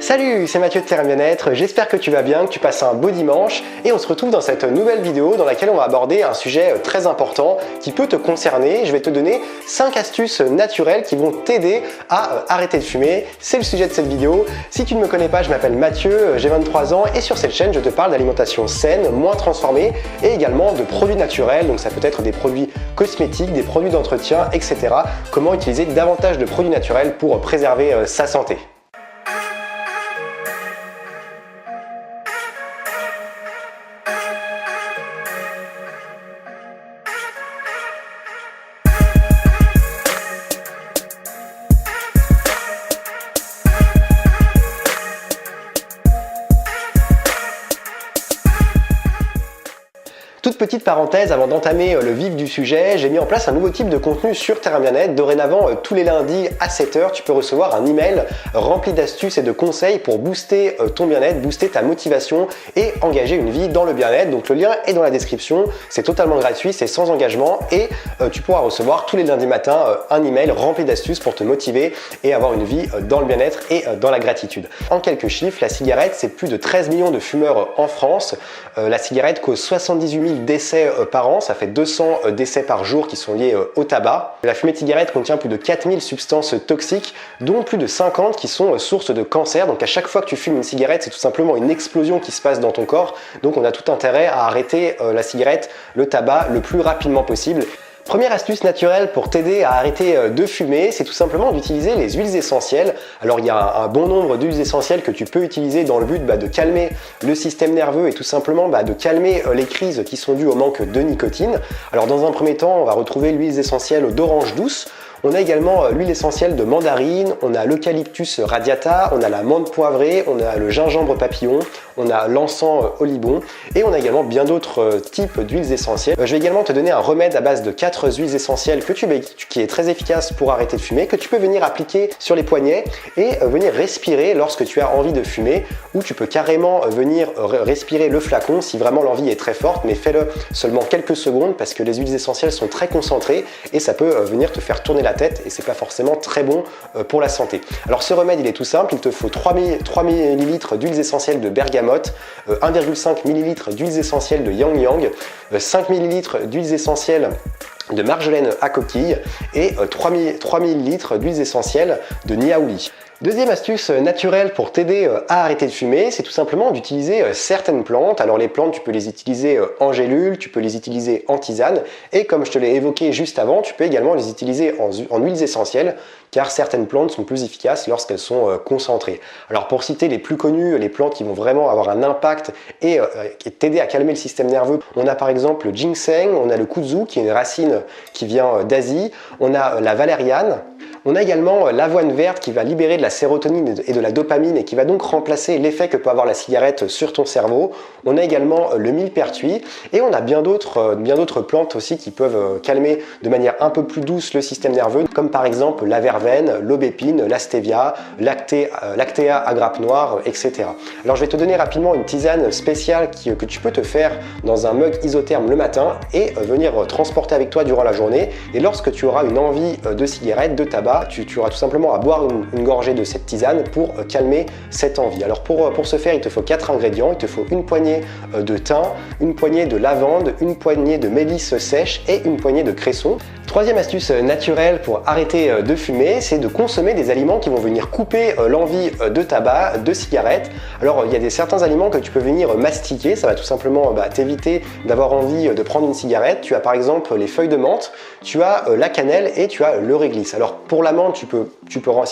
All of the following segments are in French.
Salut, c'est Mathieu de Terrain Bien-être, j'espère que tu vas bien, que tu passes un beau dimanche et on se retrouve dans cette nouvelle vidéo dans laquelle on va aborder un sujet très important qui peut te concerner. Je vais te donner 5 astuces naturelles qui vont t'aider à arrêter de fumer. C'est le sujet de cette vidéo. Si tu ne me connais pas, je m'appelle Mathieu, j'ai 23 ans et sur cette chaîne je te parle d'alimentation saine, moins transformée et également de produits naturels. Donc ça peut être des produits cosmétiques, des produits d'entretien, etc. Comment utiliser davantage de produits naturels pour préserver sa santé. Toute petite parenthèse avant d'entamer le vif du sujet, j'ai mis en place un nouveau type de contenu sur Terrain Bien-être. Dorénavant, tous les lundis à 7 h, tu peux recevoir un email rempli d'astuces et de conseils pour booster ton bien-être, booster ta motivation et engager une vie dans le bien-être. Donc le lien est dans la description, c'est totalement gratuit, c'est sans engagement et tu pourras recevoir tous les lundis matins un email rempli d'astuces pour te motiver et avoir une vie dans le bien-être et dans la gratitude. En quelques chiffres, la cigarette, c'est plus de 13 millions de fumeurs en France. La cigarette cause 78 000 décès par an, ça fait 200 décès par jour qui sont liés au tabac. La fumée de cigarette contient plus de 4000 substances toxiques, dont plus de 50 qui sont source de cancer. Donc à chaque fois que tu fumes une cigarette, c'est tout simplement une explosion qui se passe dans ton corps. Donc on a tout intérêt à arrêter la cigarette, le tabac, le plus rapidement possible. Première astuce naturelle pour t'aider à arrêter de fumer, c'est tout simplement d'utiliser les huiles essentielles. Alors il y a un bon nombre d'huiles essentielles que tu peux utiliser dans le but de calmer le système nerveux et tout simplement de calmer les crises qui sont dues au manque de nicotine. Alors dans un premier temps, on va retrouver l'huile essentielle d'orange douce. On a également l'huile essentielle de mandarine, on a l'eucalyptus radiata, on a la menthe poivrée, on a le gingembre papillon, on a l'encens olivon et on a également bien d'autres types d'huiles essentielles. Je vais également te donner un remède à base de 4 huiles essentielles qui est très efficace pour arrêter de fumer, que tu peux venir appliquer sur les poignets et venir respirer lorsque tu as envie de fumer, ou tu peux carrément venir respirer le flacon si vraiment l'envie est très forte, mais fais-le seulement quelques secondes parce que les huiles essentielles sont très concentrées et ça peut venir te faire tourner la tête et c'est pas forcément très bon pour la santé. Alors ce remède il est tout simple, il te faut 3 ml d'huiles essentielles de bergamote, 1,5 ml d'huiles essentielles de yang yang, 5 ml d'huiles essentielles de marjolaine à coquille et 3 ml d'huiles essentielles de niaouli. Deuxième astuce naturelle pour t'aider à arrêter de fumer, c'est tout simplement d'utiliser certaines plantes. Alors les plantes, tu peux les utiliser en gélule, tu peux les utiliser en tisane et comme je te l'ai évoqué juste avant, tu peux également les utiliser en huiles essentielles car certaines plantes sont plus efficaces lorsqu'elles sont concentrées. Alors pour citer les plus connues, les plantes qui vont vraiment avoir un impact et t'aider à calmer le système nerveux, on a par exemple le ginseng, on a le kudzu qui est une racine qui vient d'Asie, on a la valériane. On a également l'avoine verte qui va libérer de la sérotonine et de la dopamine et qui va donc remplacer l'effet que peut avoir la cigarette sur ton cerveau. On a également le millepertuis et on a bien d'autres plantes aussi qui peuvent calmer de manière un peu plus douce le système nerveux, comme par exemple la verveine, l'aubépine, la stevia, lactea à grappe noire, etc. Alors je vais te donner rapidement une tisane spéciale que tu peux te faire dans un mug isotherme le matin et venir transporter avec toi durant la journée. Et lorsque tu auras une envie de cigarette, de tabac, tu auras tout simplement à boire une gorgée de cette tisane pour calmer cette envie. Alors pour ce faire, il te faut 4 ingrédients. Il te faut une poignée de thym, une poignée de lavande, une poignée de mélisse sèche et une poignée de cresson. Troisième astuce naturelle pour arrêter de fumer, c'est de consommer des aliments qui vont venir couper l'envie de tabac, de cigarette. Alors il y a certains aliments que tu peux venir mastiquer, ça va tout simplement t'éviter d'avoir envie de prendre une cigarette. Tu as par exemple les feuilles de menthe, tu as la cannelle et tu as le réglisse. Alors pour la menthe, si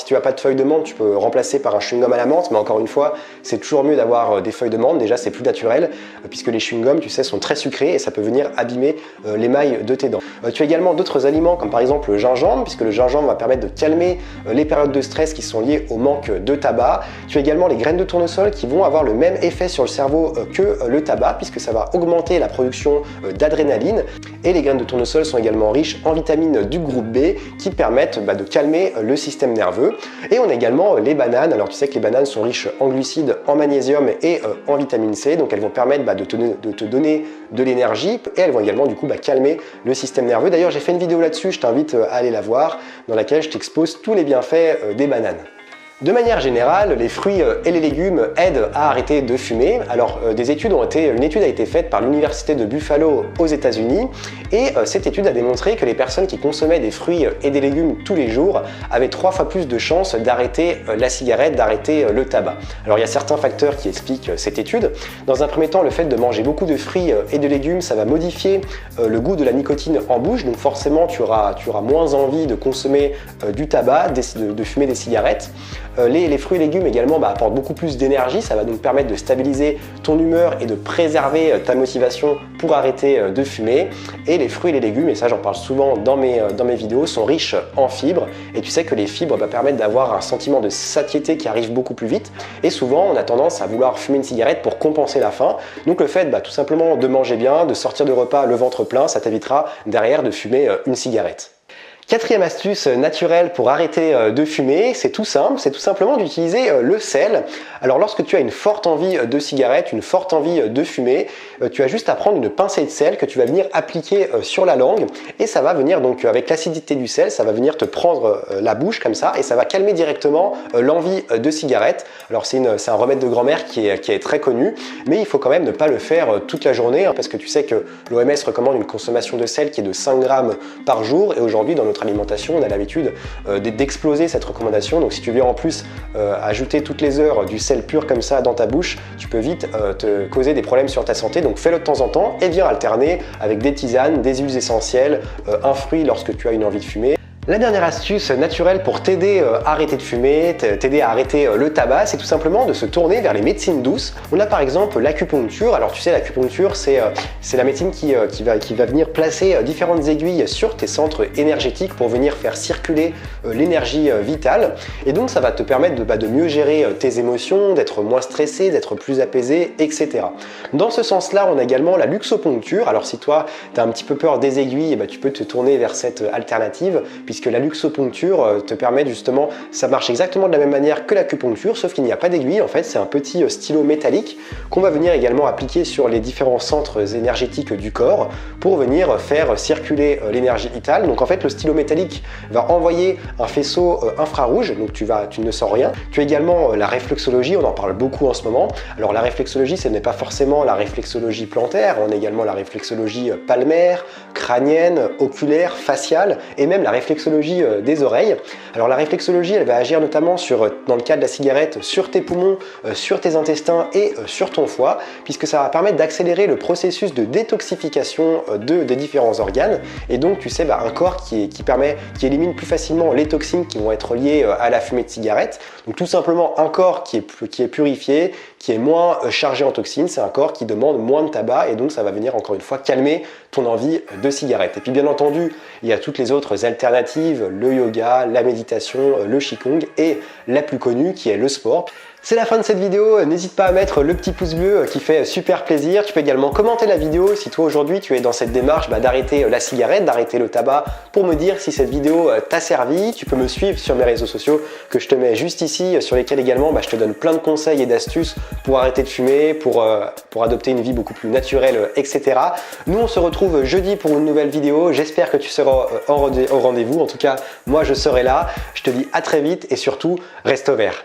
tu n'as pas de feuilles de menthe, tu peux remplacer par un chewing-gum à la menthe, mais encore une fois, c'est toujours mieux d'avoir des feuilles de menthe, déjà c'est plus naturel, puisque les chewing-gums, tu sais, sont très sucrés et ça peut venir abîmer l'émail de tes dents. Tu as également d'autres aliments comme par exemple le gingembre, puisque le gingembre va permettre de calmer les périodes de stress qui sont liées au manque de tabac. Tu as également les graines de tournesol qui vont avoir le même effet sur le cerveau que le tabac, puisque ça va augmenter la production d'adrénaline. Et les graines de tournesol sont également riches en vitamines du groupe B qui permettent de calmer le système nerveux. Et on a également les bananes. Alors tu sais que les bananes sont riches en glucides, en magnésium et en vitamine C, donc elles vont permettre de te donner de l'énergie et elles vont également du coup calmer le système nerveux. D'ailleurs j'ai fait une vidéo là-dessus, je t'invite à aller la voir, dans laquelle je t'expose tous les bienfaits des bananes. De manière générale, les fruits et les légumes aident à arrêter de fumer. Alors, une étude a été faite par l'université de Buffalo aux États-Unis et cette étude a démontré que les personnes qui consommaient des fruits et des légumes tous les jours avaient 3 fois plus de chances d'arrêter la cigarette, d'arrêter le tabac. Alors, il y a certains facteurs qui expliquent cette étude. Dans un premier temps, le fait de manger beaucoup de fruits et de légumes, ça va modifier le goût de la nicotine en bouche, donc forcément tu auras moins envie de consommer du tabac, de fumer des cigarettes. Les fruits et légumes également apportent beaucoup plus d'énergie, ça va donc permettre de stabiliser ton humeur et de préserver ta motivation pour arrêter de fumer. Et les fruits et les légumes, et ça j'en parle souvent dans mes vidéos, sont riches en fibres et tu sais que les fibres permettent d'avoir un sentiment de satiété qui arrive beaucoup plus vite et souvent on a tendance à vouloir fumer une cigarette pour compenser la faim. Donc le fait tout simplement de manger bien, de sortir de repas le ventre plein, ça t'évitera derrière de fumer une cigarette. Quatrième astuce naturelle pour arrêter de fumer, c'est tout simple, c'est tout simplement d'utiliser le sel. Alors lorsque tu as une forte envie de cigarette, une forte envie de fumer, tu as juste à prendre une pincée de sel que tu vas venir appliquer sur la langue et ça va venir donc avec l'acidité du sel, ça va venir te prendre la bouche comme ça et ça va calmer directement l'envie de cigarette. Alors c'est un remède de grand-mère qui est très connu, mais il faut quand même ne pas le faire toute la journée parce que tu sais que l'OMS recommande une consommation de sel qui est de 5 grammes par jour et aujourd'hui dans notre alimentation, on a l'habitude d'exploser cette recommandation. Donc si tu viens en plus ajouter toutes les heures du sel pur comme ça dans ta bouche, tu peux vite te causer des problèmes sur ta santé. Donc fais-le de temps en temps et viens alterner avec des tisanes, des huiles essentielles, un fruit lorsque tu as une envie de fumer. La dernière astuce naturelle pour t'aider à arrêter de fumer, t'aider à arrêter le tabac, c'est tout simplement de se tourner vers les médecines douces. On a par exemple l'acupuncture. Alors tu sais, l'acupuncture c'est la médecine qui va venir placer différentes aiguilles sur tes centres énergétiques pour venir faire circuler l'énergie vitale. Et donc ça va te permettre de mieux gérer tes émotions, d'être moins stressé, d'être plus apaisé, etc. Dans ce sens-là, on a également la luxoponcture. Alors si toi, tu as un petit peu peur des aiguilles, tu peux te tourner vers cette alternative, puisque la luxoponcture te permet justement, ça marche exactement de la même manière que l'acupuncture, sauf qu'il n'y a pas d'aiguille, en fait c'est un petit stylo métallique qu'on va venir également appliquer sur les différents centres énergétiques du corps pour venir faire circuler l'énergie vitale. Donc en fait le stylo métallique va envoyer un faisceau infrarouge, donc tu ne sens rien. Tu as également la réflexologie, on en parle beaucoup en ce moment. Alors la réflexologie, ce n'est pas forcément la réflexologie plantaire, on a également la réflexologie palmaire, crânienne, oculaire, faciale et même la réflexologie des oreilles. Alors la réflexologie, elle va agir notamment dans le cas de la cigarette, sur tes poumons, sur tes intestins et sur ton foie, puisque ça va permettre d'accélérer le processus de détoxification des différents organes. Et donc tu sais, un corps qui élimine plus facilement les toxines qui vont être liées à la fumée de cigarette. Donc tout simplement un corps qui est purifié, qui est moins chargé en toxines, c'est un corps qui demande moins de tabac et donc ça va venir encore une fois calmer ton envie de cigarette. Et puis bien entendu, il y a toutes les autres alternatives, le yoga, la méditation, le qigong et la plus connue qui est le sport. C'est la fin de cette vidéo, n'hésite pas à mettre le petit pouce bleu qui fait super plaisir. Tu peux également commenter la vidéo si toi aujourd'hui tu es dans cette démarche d'arrêter la cigarette, d'arrêter le tabac, pour me dire si cette vidéo t'a servi. Tu peux me suivre sur mes réseaux sociaux que je te mets juste ici, sur lesquels également je te donne plein de conseils et d'astuces pour arrêter de fumer, pour adopter une vie beaucoup plus naturelle, etc. Nous on se retrouve jeudi pour une nouvelle vidéo, j'espère que tu seras au rendez-vous, en tout cas moi je serai là. Je te dis à très vite et surtout reste vert.